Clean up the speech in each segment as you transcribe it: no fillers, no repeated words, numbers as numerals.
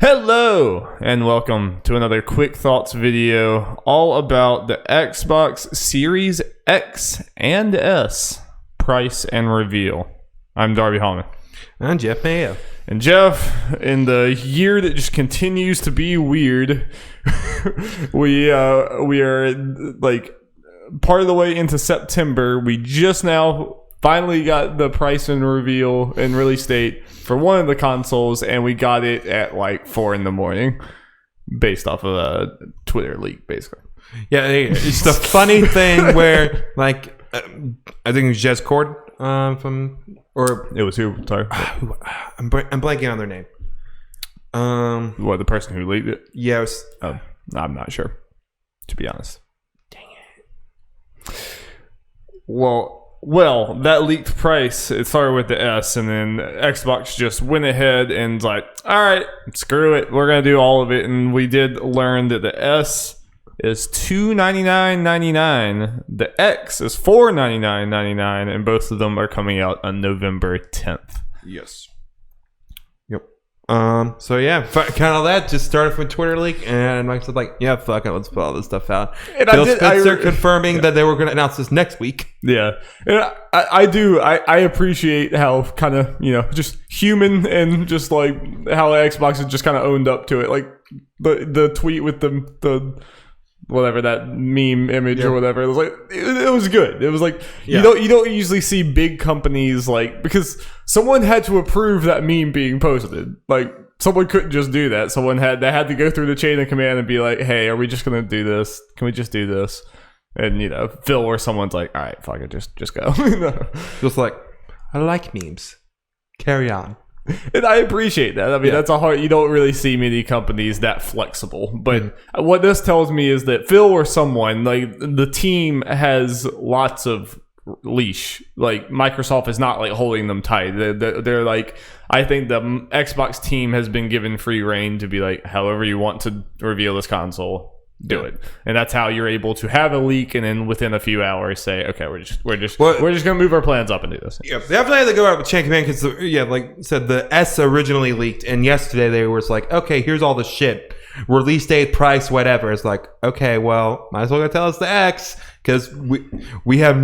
Hello and welcome to another Quick Thoughts video all about the Xbox Series X and S price and reveal. I'm Darby Hallman. I'm Jeff Mayo. And Jeff, in the year that just continues to be weird, we are like part of the way into September. We just now finally got the price and reveal and release date for one of the consoles, and we got it at like 4 a.m. based off of a Twitter leak, basically. Yeah, it's the funny thing where, like, I think it was Jez Cord or it was who? Sorry, I'm blanking on their name. What, the person who leaked it? Yeah, it was. Oh, I'm not sure, to be honest. Dang it. Well, that leaked price, it started with the S, and then Xbox just went ahead and was like, all right, screw it, we're going to do all of it. And we did learn that the S is $299.99, the X is $499.99, and both of them are coming out on November 10th. Yes. Yep. So yeah, kind of that just started from a Twitter leak, and Mike said, like, yeah, fuck it, let's put all this stuff out. And Phil Spencer confirming that they were going to announce this next week. Yeah, and I appreciate how kind of, just human and just like how Xbox has just kind of owned up to it. Like the tweet with the whatever, that meme image or whatever, it was like it was good. It was like you don't usually see big companies, like, because someone had to approve that meme being posted. Like, someone couldn't just do that. They had to go through the chain of command and be like, hey, are we just gonna do this? Can we just do this? And Phil or someone's like, all right, fuck it, just go. Just like, I like memes, carry on. And I appreciate that. I mean, that's you don't really see many companies that flexible. But what this tells me is that Phil or someone, like, the team has lots of leash. Like, Microsoft is not like holding them tight. They're like, I think the Xbox team has been given free reign to be like, however you want to reveal this console, do it. And that's how you're able to have a leak and then within a few hours say, okay, we're just gonna move our plans up and do this. Yeah, they definitely had to go out with chain command because like I said, the S originally leaked, and yesterday they were like, okay, here's all the shit, release date, price, whatever. It's like, okay, well, might as well go tell us the X, because we have,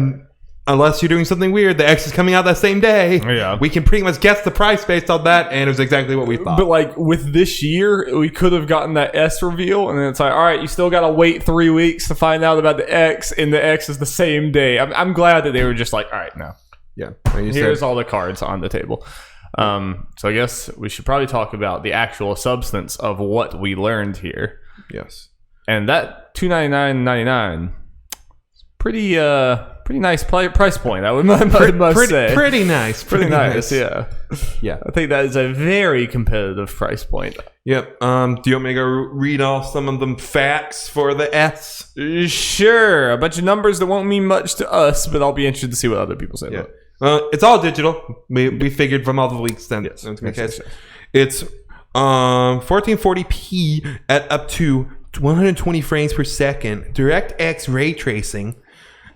unless you're doing something weird, the X is coming out that same day. Yeah. We can pretty much guess the price based on that, and it was exactly what we thought. But like with this year, we could have gotten that S reveal, and then it's like, all right, you still got to wait 3 weeks to find out about the X, and the X is the same day. I'm glad that they were just like, all right, no. Yeah. Here's all the cards on the table. So I guess we should probably talk about the actual substance of what we learned here. Yes. And that $299.99 pretty nice price point, I must say. Pretty nice. Pretty nice, yeah. Yeah. I think that is a very competitive price point. Yep. Do you want me to go read off some of them facts for the S? Sure. A bunch of numbers that won't mean much to us, but I'll be interested to see what other people say about it. It's all digital. We figured from all the leaks then. Yes. It's 1440p at up to 120 frames per second, DirectX ray tracing,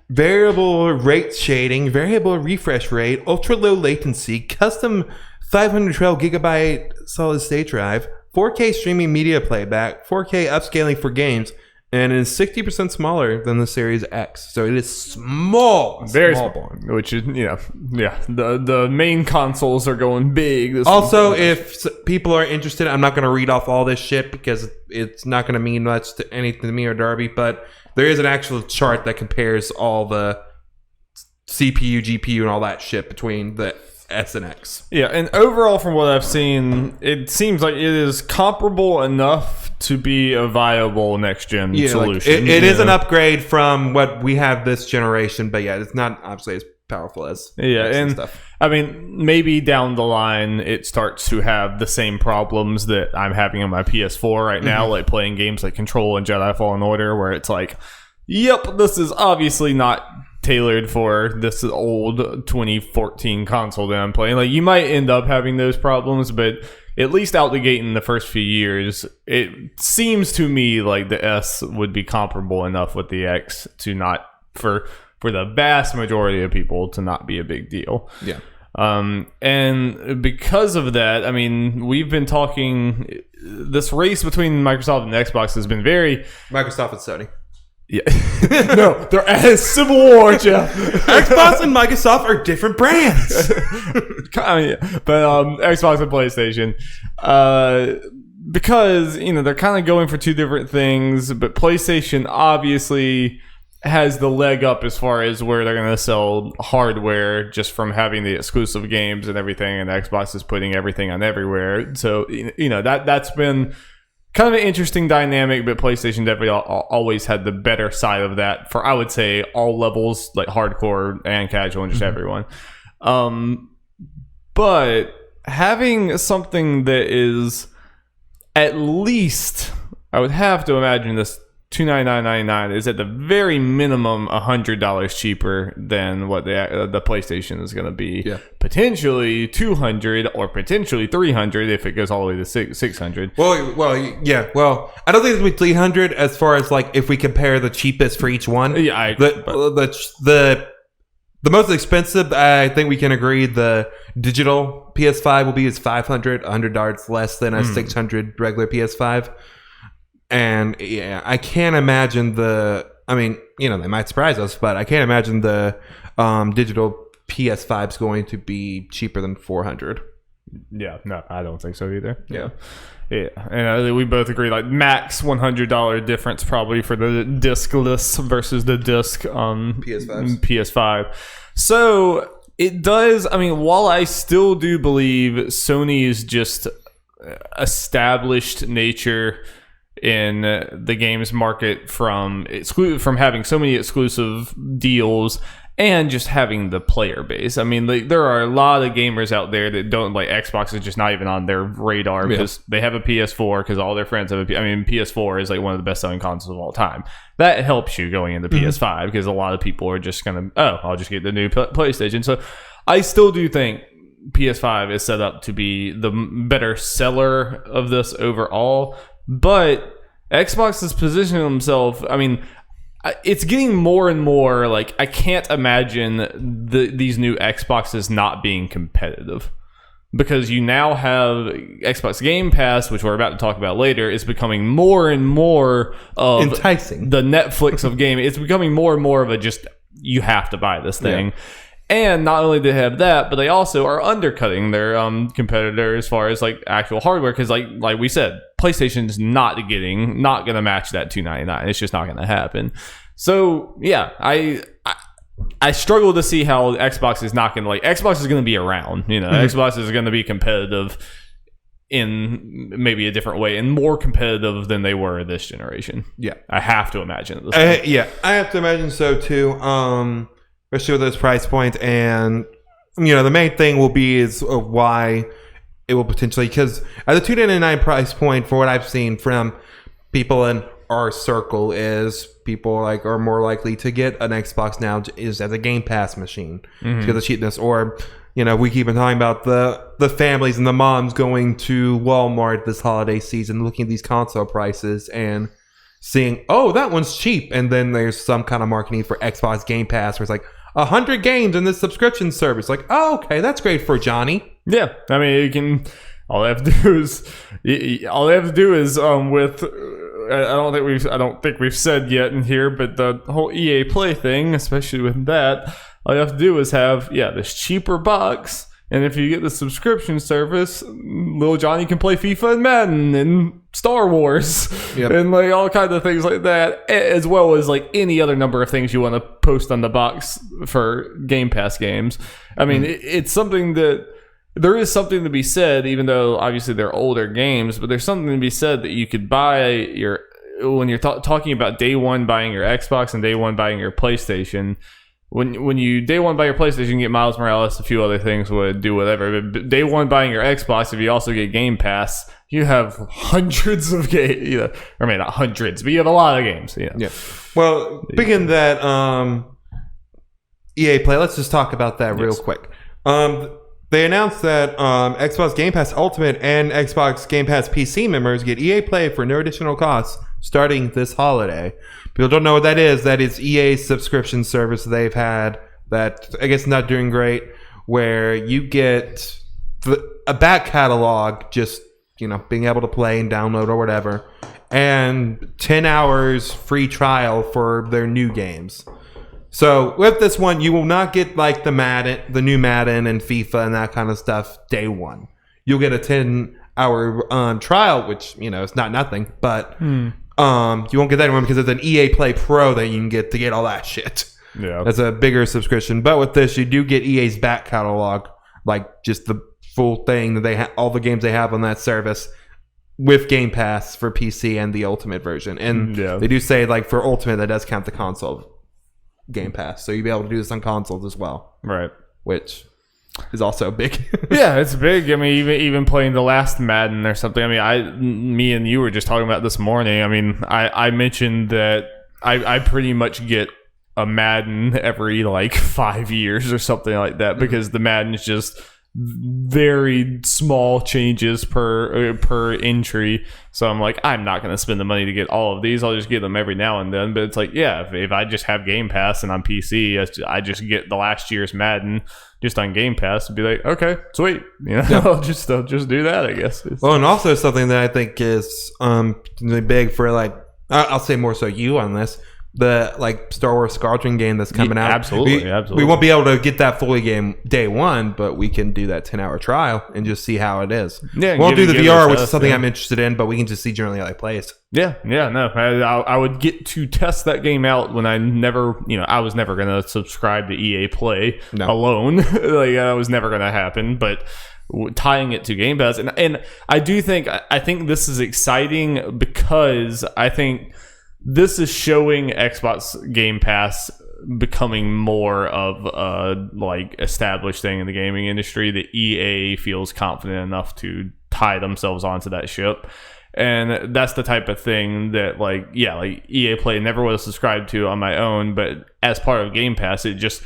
variable rate shading, variable refresh rate, ultra low latency, custom 512 gigabyte solid state drive, 4K streaming media playback, 4K upscaling for games, and it is 60% smaller than the Series X. So it is small. Very small. Which is, the main consoles are going big. Also, if people are interested, I'm not going to read off all this shit because it's not going to mean much to anything to me or Darby, but there is an actual chart that compares all the CPU, GPU, and all that shit between the S and X. Yeah, and overall from what I've seen, it seems like it is comparable enough to be a viable next-gen solution. Like it is an upgrade from what we have this generation, but it's not obviously as powerful as and stuff. I mean, maybe down the line it starts to have the same problems that I'm having on my PS4 right now, like playing games like Control and Jedi Fallen Order, where it's like, yep, this is obviously not tailored for this old 2014 console that I'm playing. Like, you might end up having those problems, but at least out the gate in the first few years, it seems to me like the S would be comparable enough with the X to not, for the vast majority of people, to not be a big deal. Yeah. And because of that, I mean, we've been talking this race between Microsoft and Xbox has been very Microsoft and Sony. Yeah. No, they're at a civil war, Jeff. Xbox and Microsoft are different brands. But Xbox and PlayStation, because they're kind of going for two different things. But PlayStation obviously has the leg up as far as where they're going to sell hardware just from having the exclusive games and everything, and Xbox is putting everything on everywhere. So that's been kind of an interesting dynamic, but PlayStation definitely always had the better side of that for, I would say, all levels, like hardcore and casual and just everyone. But having something that is at least, I would have to imagine this $299.99 is at the very minimum $100 cheaper than what the PlayStation is going to be. Yeah. Potentially $200 or potentially $300 if it goes all the way to $600. Well, yeah. Well, I don't think it's going to be $300 as far as like if we compare the cheapest for each one. Yeah, the most expensive, I think we can agree, the digital PS5 will be is $500 less than a $600 regular PS5. And yeah, I can't imagine they might surprise us, but I can't imagine the digital PS5 is going to be cheaper than $400. Yeah, no, I don't think so either. Yeah. And we both agree, like max $100 difference probably for the discless versus the disc PS5. So it does. I mean, while I still do believe Sony's just established nature in the games market from having so many exclusive deals and just having the player base. I mean, there are a lot of gamers out there that don't, like, Xbox is just not even on their radar because they have a PS4 because all their friends have PS4 is like one of the best selling consoles of all time. That helps you going into PS5 because a lot of people are just gonna, I'll just get the new PlayStation. So I still do think PS5 is set up to be the better seller of this overall. But Xbox is positioning themselves. I mean, it's getting more and more like I can't imagine these new Xboxes not being competitive because you now have Xbox Game Pass, which we're about to talk about later, is becoming more and more of enticing. The Netflix of gaming. It's becoming more and more of a just you have to buy this thing. Yeah. And not only do they have that, but they also are undercutting their competitor as far as like actual hardware. Because like we said, PlayStation's not going to match that $299. It's just not going to happen. So yeah, I struggle to see how Xbox is not going to Xbox is going to be around. Xbox is going to be competitive in maybe a different way and more competitive than they were this generation. Yeah, I have to imagine at this point. Yeah, I have to imagine so too. Especially with those price points, and the main thing will be is why it will potentially, because at the $299 price point, for what I've seen from people in our circle, is people are more likely to get an Xbox now is as a Game Pass machine because of the cheapness, or we keep on talking about the families and the moms going to Walmart this holiday season, looking at these console prices and seeing, oh, that one's cheap, and then there's some kind of marketing for Xbox Game Pass where it's like 100 games in this subscription service. Like, oh, okay, that's great for Johnny. Yeah, I mean, you can. All they have to do is with. I don't think we've said yet in here, but the whole EA Play thing, especially with that, all you have to do is have this cheaper box. And if you get the subscription service, little Johnny can play FIFA and Madden and Star Wars and all kinds of things like that, as well as any other number of things you want to post on the box for Game Pass games. I mean, it's something that there is something to be said, even though obviously they're older games, but there's something to be said that you could buy when you're talking about day one buying your Xbox and day one buying your PlayStation. When you day one buy your PlayStation, you get Miles Morales, a few other things would do whatever. But day one buying your Xbox, if you also get Game Pass, you have hundreds of games. Or maybe not hundreds, but you have a lot of games. Yeah. Well, speaking of that, EA Play, let's just talk about that real quick. They announced that Xbox Game Pass Ultimate and Xbox Game Pass PC members get EA Play for no additional cost starting this holiday. People don't know what that is. That is EA's subscription service they've had that I guess not doing great, where you get a back catalog just being able to play and download or whatever, and 10 hours free trial for their new games. So with this one, you will not get like the new Madden and FIFA and that kind of stuff day one. You'll get a 10-hour trial, which is not nothing, but you won't get that one because it's an EA Play Pro that you can get to get all that shit. Yeah, that's a bigger subscription. But with this, you do get EA's back catalog, like just the full thing that they all the games they have on that service with Game Pass for PC and the Ultimate version. And they do say like for Ultimate that does count the console Game Pass, so you'll be able to do this on consoles as well, right? Which is also big. Yeah, it's big. I mean, even playing the last Madden or something. I mean, me and you were just talking about this morning. I mean, I mentioned that I pretty much get a Madden every like 5 years or something like that because the Madden is just very small changes per entry. So I'm like, I'm not going to spend the money to get all of these. I'll just get them every now and then. But it's like, yeah, if I just have Game Pass and on PC, I just get the last year's Madden just on Game Pass and be like, okay, sweet. I'll just do that, I guess. Well, and also something that I think is big for like, I'll say more so you on this, the like Star Wars Squadron game that's coming out. Absolutely. We won't be able to get that fully game day one, but we can do that 10-hour trial and just see how it is. Yeah, we won't do the VR, which is something I'm interested in, but we can just see generally how it plays. No, I would get to test that game out when I was never going to subscribe to EA Play alone. Like that was never going to happen, but tying it to Game Pass, and I think this is exciting because I think this is showing Xbox Game Pass becoming more of a like established thing in the gaming industry that EA feels confident enough to tie themselves onto that ship. And that's the type of thing that like EA Play never would have subscribed to on my own, but as part of Game Pass, it just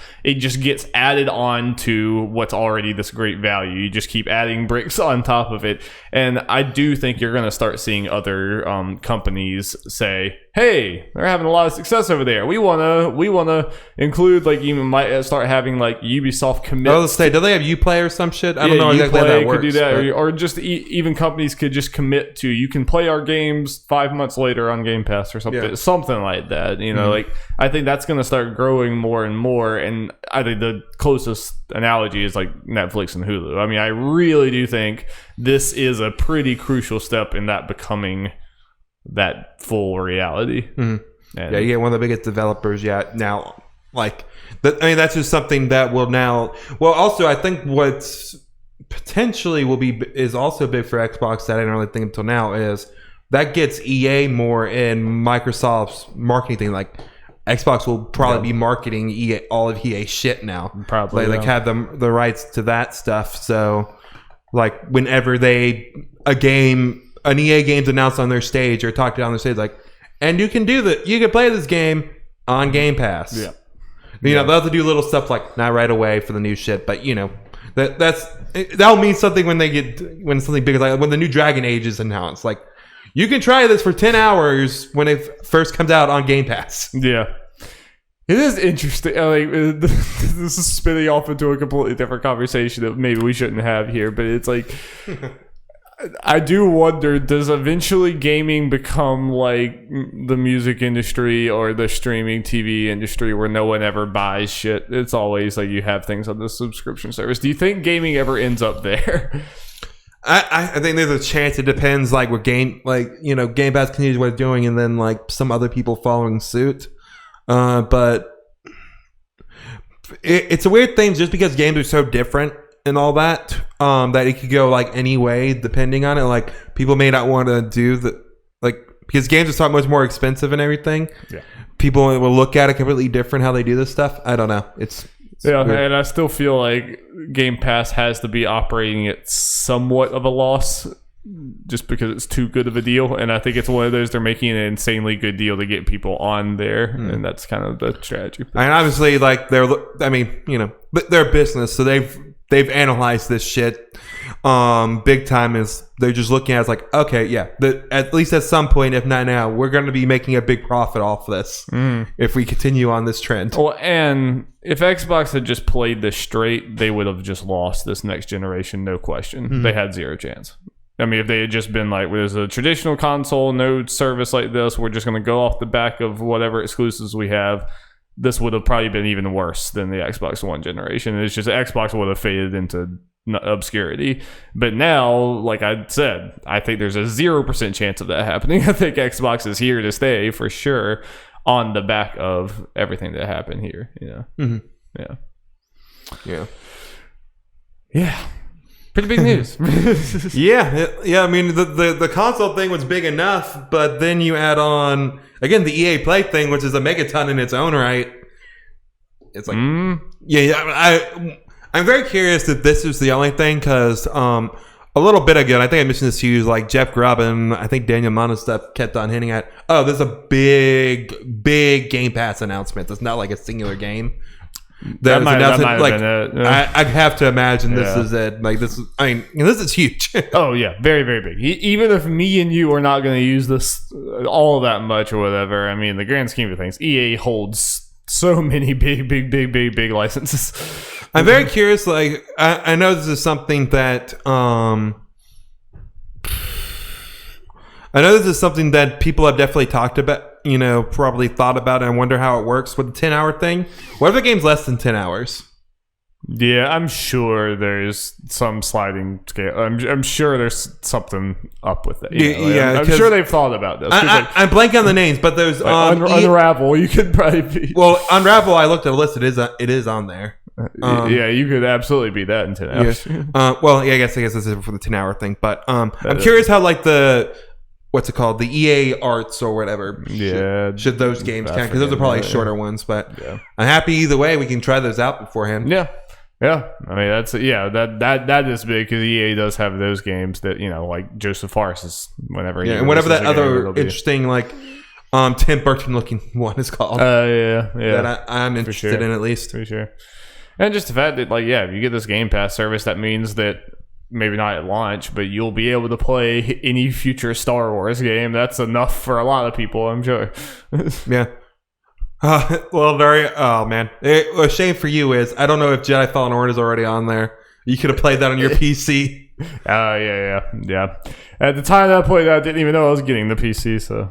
gets added on to what's already this great value. You just keep adding bricks on top of it. And I do think you're going to start seeing other companies say, hey, they're having a lot of success over there. We want to include, like, even might start having like Ubisoft commit. Oh, let's say, do they have Uplay or some shit? I don't know exactly how that works. Could do that, or just even companies could just commit to, you can play our games 5 months later on Game Pass or something, something like that. Like I think that's going to start growing more and more. And I think the closest analogy is like Netflix and Hulu. I mean, I really do think this is a pretty crucial step in that becoming that full reality. You get one of the biggest developers now. Like, that's just something that will now. Well, also, I think what's potentially is also big for Xbox that I didn't really think until now is that gets EA more in Microsoft's marketing thing. Like, Xbox will probably be marketing EA, all of EA shit now. Probably, like have the rights to that stuff. So, like, whenever an EA game's announced on their stage or talked on their stage, like, and you can play this game on Game Pass. They'll have to do little stuff like not right away for the new shit, but that'll mean something when something big, like when the new Dragon Age is announced. Like, you can try this for 10 hours when it first comes out on Game Pass. Yeah. It is interesting. Like, this is spinning off into a completely different conversation that maybe we shouldn't have here, but it's like, I do wonder, does eventually gaming become like the music industry or the streaming TV industry where no one ever buys shit? It's always like you have things on the subscription service. Do you think gaming ever ends up there? I think there's a chance. It depends, like with Game Pass continues what it's doing, and then like some other people following suit. But it's a weird thing, just because games are so different and all that, that it could go like any way depending on it. Like, people may not want to do because games are so much more expensive and everything. Yeah, people will look at it completely different how they do this stuff. I don't know. It's weird. And I still feel like Game Pass has to be operating at somewhat of a loss just because it's too good of a deal. And I think it's one of those, they're making an insanely good deal to get people on there. And that's kind of the strategy. And obviously, like, they're a business, so they've analyzed this shit big time. Is they're just looking at it as like, okay, at least at some point, if not now, we're going to be making a big profit off this if we continue on this trend. Well, and if Xbox had just played this straight, they would have just lost this next generation, no question. They had zero chance. I mean, if they had just been like, there's a traditional console, no service like this, we're just going to go off the back of whatever exclusives we have, this would have probably been even worse than the Xbox One generation. It's just Xbox would have faded into obscurity. But now, like I said, I think there's a 0% chance of that happening. I think Xbox is here to stay for sure on the back of everything that happened here. Yeah. Pretty big news. Yeah. I mean, the console thing was big enough, but then you add on again the EA Play thing, which is a megaton in its own right. It's like, I'm very curious if this is the only thing, because a little bit ago, and I think I mentioned this to you, like Jeff Grubb and I think Daniel Mana stuff kept on hinting at, there's a big Game Pass announcement. It's not like a singular game. That might have been it. Yeah. I'd have to imagine this is it. Like this is huge. Oh yeah, very very big. Even if me and you are not going to use this all that much or whatever, I mean, the grand scheme of things, EA holds so many big licenses. I'm very curious. Like I know this is something that people have definitely talked about. Probably thought about it and wonder how it works with the 10-hour thing. What if the game's less than 10 hours? Yeah, I'm sure there's some sliding scale. I'm sure there's something up with it. I'm sure they've thought about this. I'm blanking on the names, but there's Unravel. You could probably be. Well, Unravel. I looked at a list. It is on there. Yeah, you could absolutely be that in 10 hours. I guess this is for the 10-hour thing. But I'm curious how like what's it called? The EA Arts or whatever. Yeah. Should those games count? Because those are probably shorter ones. But I'm happy either way. We can try those out beforehand. Yeah. Yeah. I mean, that is big because EA does have those games that, like Joseph Fares is whenever. Yeah, and whatever that other interesting, like, Tim Burton looking one is called. Yeah. That I'm interested in at least. For sure. And just the fact that, like, if you get this Game Pass service, that means that maybe not at launch, but you'll be able to play any future Star Wars game. That's enough for a lot of people, I'm sure. Yeah. Man. A shame for you is, I don't know if Jedi Fallen Order is already on there. You could have played that on your PC. Yeah. At the time that I played that, I didn't even know I was getting the PC, so...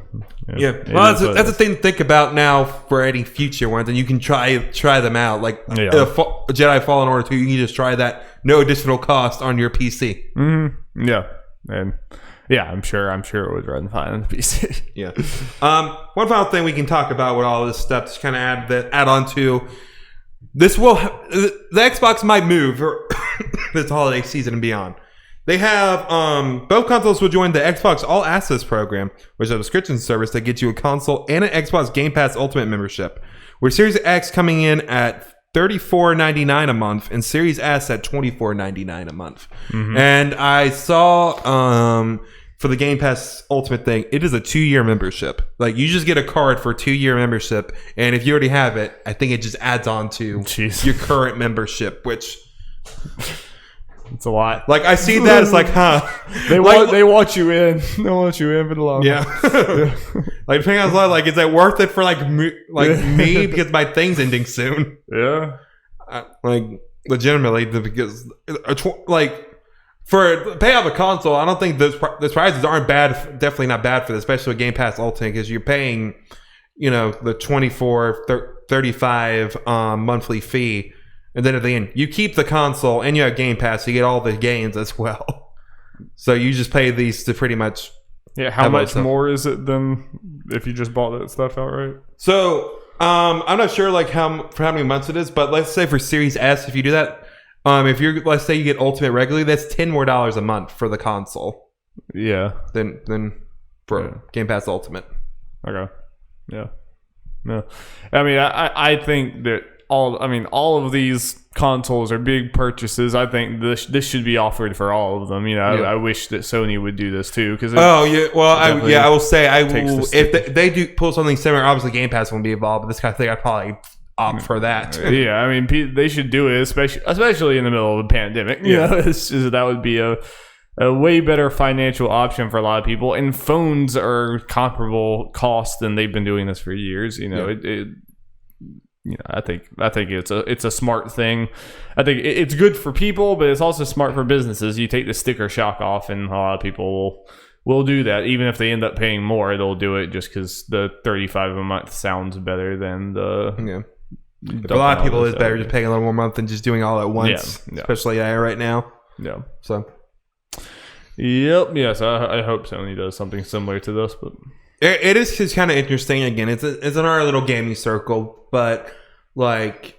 Yeah. Well, that's a thing to think about now for any future ones, and you can try them out. Like, Jedi Fallen Order 2, you can just try that, no additional cost on your PC. Mm-hmm. Yeah. And... yeah, I'm sure it would run fine on the PC. Yeah. One final thing we can talk about with all this stuff to kind of add on to this the Xbox might move this holiday season and beyond. They have both consoles will join the Xbox All Access program, which is a subscription service that gets you a console and an Xbox Game Pass Ultimate membership. With Series X coming in at $34.99 a month and Series S at $24.99 a month. Mm-hmm. And I saw for the Game Pass Ultimate thing, it is a 2-year membership. Like, you just get a card for a 2-year membership, and if you already have it, I think it just adds on to your current membership, which it's a lot. Like, I see that, it's like, they want you in. They want you in for the long run. Yeah. Like, depending on like, is that worth it for me because my thing's ending soon? Yeah. Legitimately, because for paying off a console, I don't think those prices aren't bad. Definitely not bad for this, especially with Game Pass Ultimate, because you're paying, the $24, $35 monthly fee. And then at the end, you keep the console and you have Game Pass, so you get all the games as well. So you just pay these to pretty much... Yeah, how much more is it than if you just bought that stuff outright? So, I'm not sure for how many months it is, but let's say for Series S, if you do that, let's say you get Ultimate regularly, that's $10 more a month for the console. Yeah. Than for Game Pass Ultimate. Okay. Yeah. No. I mean, I think that all of these consoles are big purchases. I think this should be offered for all of them. I wish that Sony would do this too. I will say if they do pull something similar, obviously Game Pass won't be involved, but this kind of thing I'd probably opt for that. Yeah, I mean, they should do it, especially in the middle of a pandemic. That would be a way better financial option for a lot of people. And phones are comparable cost, and they've been doing this for years. I think it's a smart thing. I think it's good for people, but it's also smart for businesses. You take the sticker shock off, and a lot of people will do that. Even if they end up paying more, they'll do it just because the $35 a month sounds better than the. Yeah. For a lot of people, it's better just paying a little more a month than just doing all at once. Yeah. Especially right now. Yeah. So. Yep. Yes, I hope Sony does something similar to this, but. It is just kind of interesting. Again, it's in our little gaming circle, but like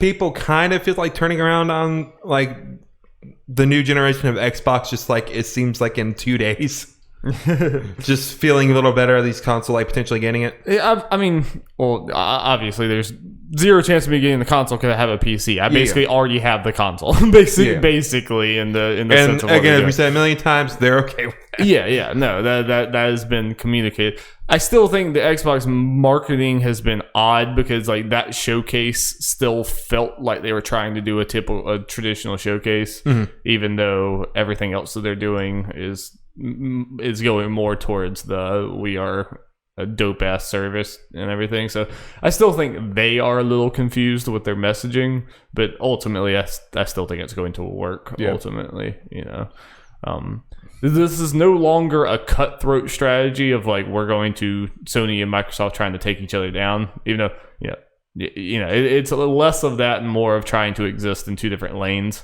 people kind of feel like turning around on like the new generation of Xbox. Just like it seems like in 2 days, just feeling a little better at least console, like potentially getting it. I mean, well, obviously there's zero chance of me getting the console because I have a PC. I basically already have the console, basically in the sense of what again, as we said a million times, they're okay with that. Yeah, no, that has been communicated. I still think the Xbox marketing has been odd because like that showcase still felt like they were trying to do a traditional showcase, even though everything else that they're doing is going more towards the we are a dope ass service and everything. So I still think they are a little confused with their messaging, but ultimately I still think it's going to work. Ultimately, this is no longer a cutthroat strategy of like we're going to Sony and Microsoft trying to take each other down, even though it's a little less of that and more of trying to exist in two different lanes.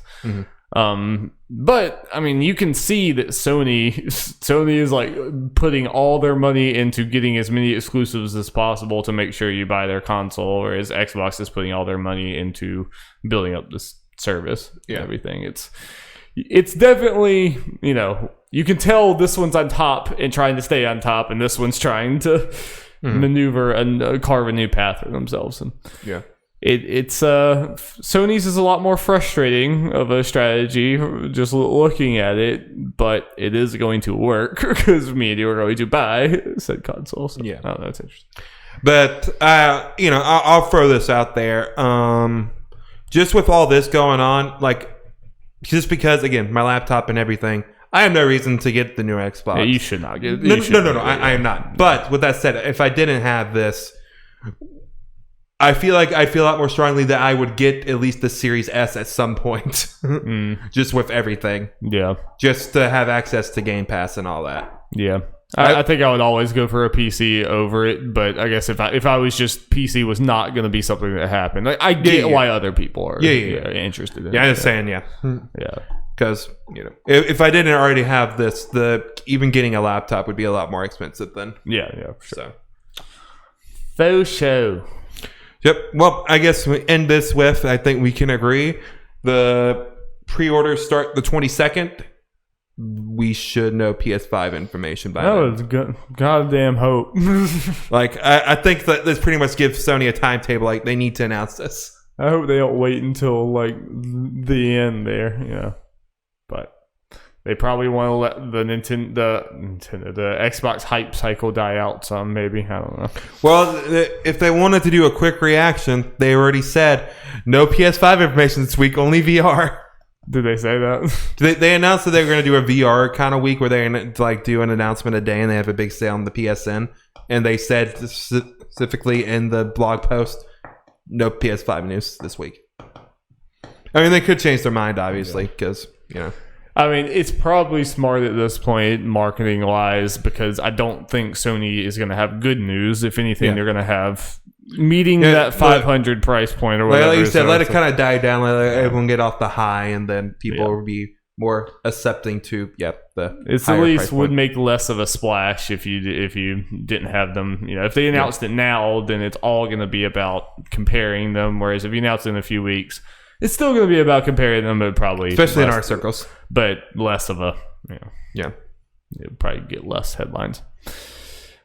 But I mean, you can see that Sony is like putting all their money into getting as many exclusives as possible to make sure you buy their console, whereas Xbox is putting all their money into building up this service and everything. It's definitely, you can tell this one's on top and trying to stay on top, and this one's trying to maneuver and carve a new path for themselves. And it's Sony's is a lot more frustrating of a strategy just looking at it, but it is going to work because me and you are going to buy said console. So, I don't know, it's interesting. But I'll throw this out there. Just with all this going on, like just because again my laptop and everything, I have no reason to get the new Xbox. Yeah, you should not get it. No. I am not. But with that said, if I didn't have this, I feel a lot more strongly that I would get at least the Series S at some point. Just with everything. Yeah. Just to have access to Game Pass and all that. Yeah. I think I would always go for a PC over it, but I guess if I was just PC was not going to be something that happened. Like, I get why other people are interested in it. Yeah, I'm just saying, Yeah. Because, if I didn't already have this, even getting a laptop would be a lot more expensive then. Yeah, for sure. Faux show. Yep. Well, I guess we end this with, I think we can agree, the pre-orders start the 22nd. We should know PS5 information by then. That was goddamn hope. Like, I think that this pretty much gives Sony a timetable. Like, they need to announce this. I hope they don't wait until, like, the end there, But they probably want to let the Xbox hype cycle die out some, maybe. I don't know. Well, if they wanted to do a quick reaction, they already said no PS5 information this week, only VR. Did they say that? They announced that they were going to do a VR kind of week where they're going to like do an announcement a day, and they have a big sale on the PSN. And they said specifically in the blog post, no PS5 news this week. I mean, they could change their mind, obviously, because I mean, it's probably smart at this point, marketing-wise, because I don't think Sony is going to have good news. If anything, they're going to have meeting that 500 price point or whatever. Like you said, let it kind of die down, let everyone get off the high, and then people will be more accepting to it's at least would make less of a splash if you didn't have them. If they announced it now, then it's all going to be about comparing them. Whereas if you announce it in a few weeks, it's still going to be about comparing them, but probably especially in our circles, but less of a it'll probably get less headlines.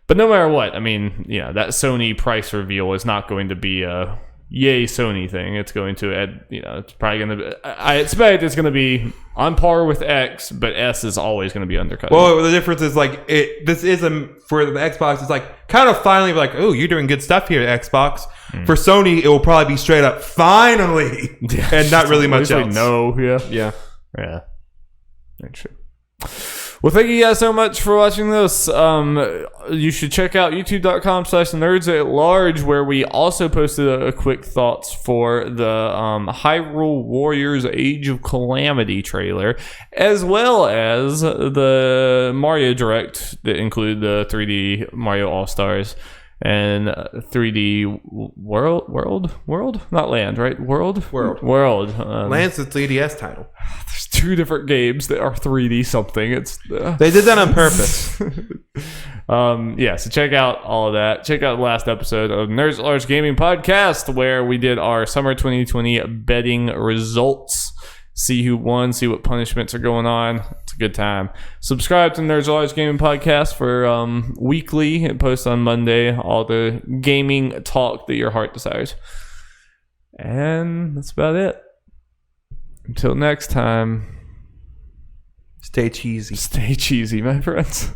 But no matter what, I mean, that Sony price reveal is not going to be a yay Sony thing. It's going to add, it's probably going to be, I expect it's going to be on par with X, but S is always going to be undercut. Well, the difference is like this is for the Xbox, it's like kind of finally like, oh, you're doing good stuff here at Xbox. For Sony, it will probably be straight up finally, and not really much else. No, yeah. That's true. Well, thank you guys so much for watching this. You should check out youtube.com/nerds@large, where we also posted a quick thoughts for the Hyrule Warriors Age of Calamity trailer, as well as the Mario Direct that included the 3D Mario All-Stars and 3D World? Not Land, right? World. Land's the 3DS title. There's 2 different games that are 3D something. It's They did that on purpose. So check out all of that. Check out the last episode of Nerds at Large Gaming Podcast, where we did our summer 2020 betting results. See who won, see what punishments are going on. It's a good time. Subscribe to Nerds at Large Gaming Podcast for weekly. It posts on Monday, all the gaming talk that your heart desires. And that's about it. Until next time. Stay cheesy. Stay cheesy, my friends.